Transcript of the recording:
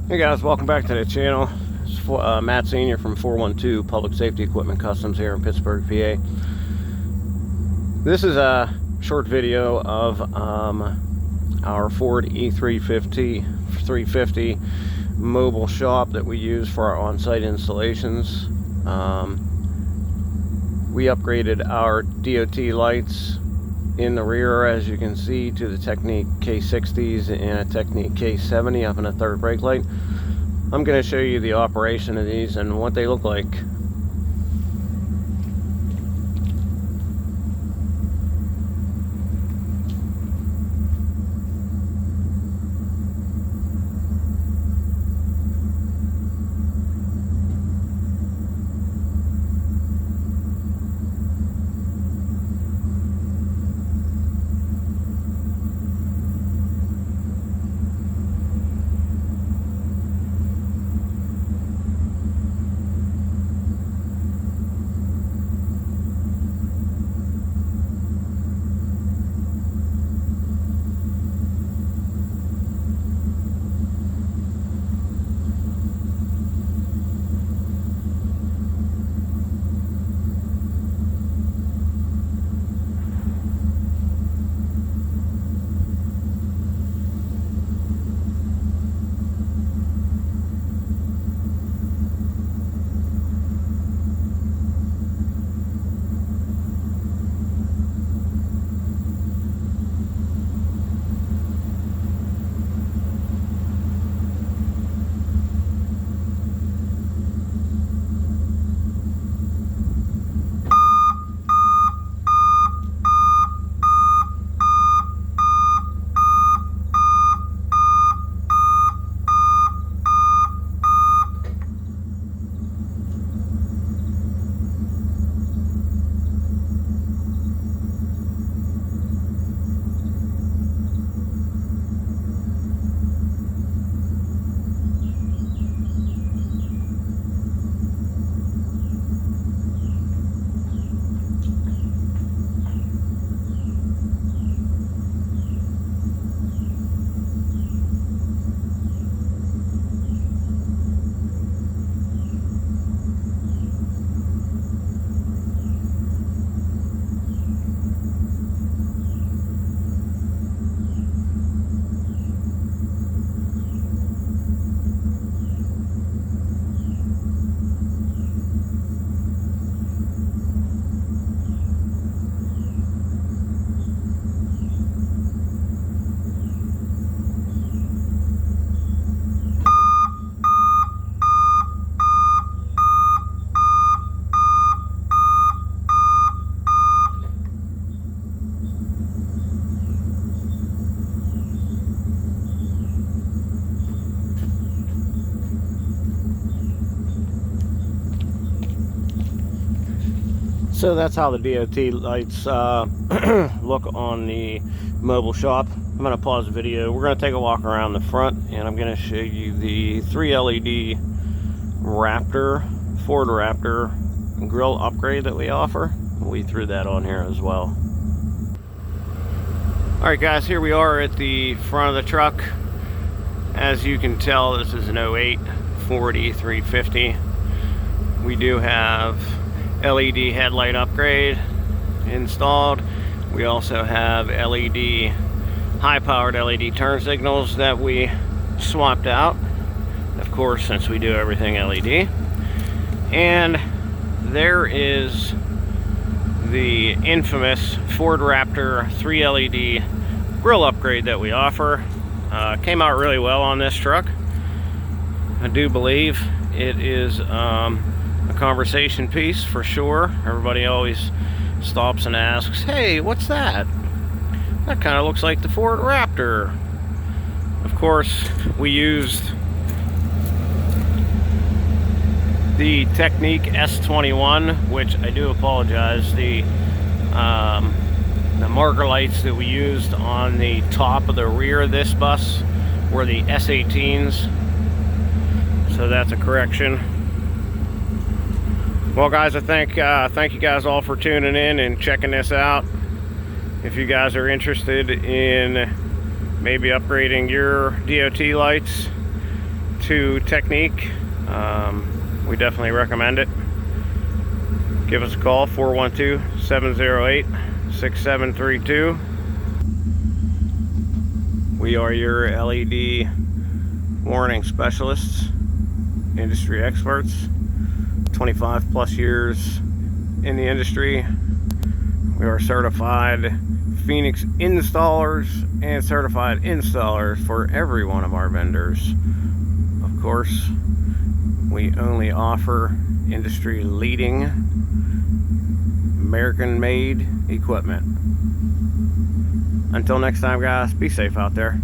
Hey guys, welcome back to the channel. It's Matt Senior from 412 Public Safety Equipment Customs here in Pittsburgh, PA. This is a short video of our Ford E350 mobile shop that we use for our on-site installations. We upgraded our DOT lights in the rear, as you can see, to the TecNiq K60s and a TecNiq K70 up in a third brake light. I'm going to show you the operation of these and what they look like. So that's how the DOT lights look on the mobile shop. I'm going to pause the video. We're going to take a walk around the front, and I'm going to show you the 3 LED Ford Raptor Grill upgrade that we offer. We threw that on here as well. Alright guys, here we are at the front of the truck. As you can tell, this is an 08 Ford E350. We do have LED headlight upgrade installed. We also have high-powered LED turn signals that we swapped out, of course, since we do everything LED. And there is the infamous Ford Raptor 3 LED grill upgrade that we offer. Came out really well on this truck. I do believe it is a conversation piece for sure. Everybody always stops and asks, hey, what's that? That kind of looks like the Ford Raptor. Of course, we used the TecNiq S21, which I do apologize. The marker lights that we used on the top of the rear of this bus were the S18s. So that's a correction. Well guys, I thank you guys all for tuning in and checking this out. If you guys are interested in maybe upgrading your DOT lights to TecNiq. We definitely recommend it. Give us a call, 412-708-6732. We are your LED warning specialists, industry experts, 25 plus years in the industry. We are certified Phoenix installers and certified installers for every one of our vendors. Of course, we only offer industry leading American made equipment. Until next time, guys, be safe out there.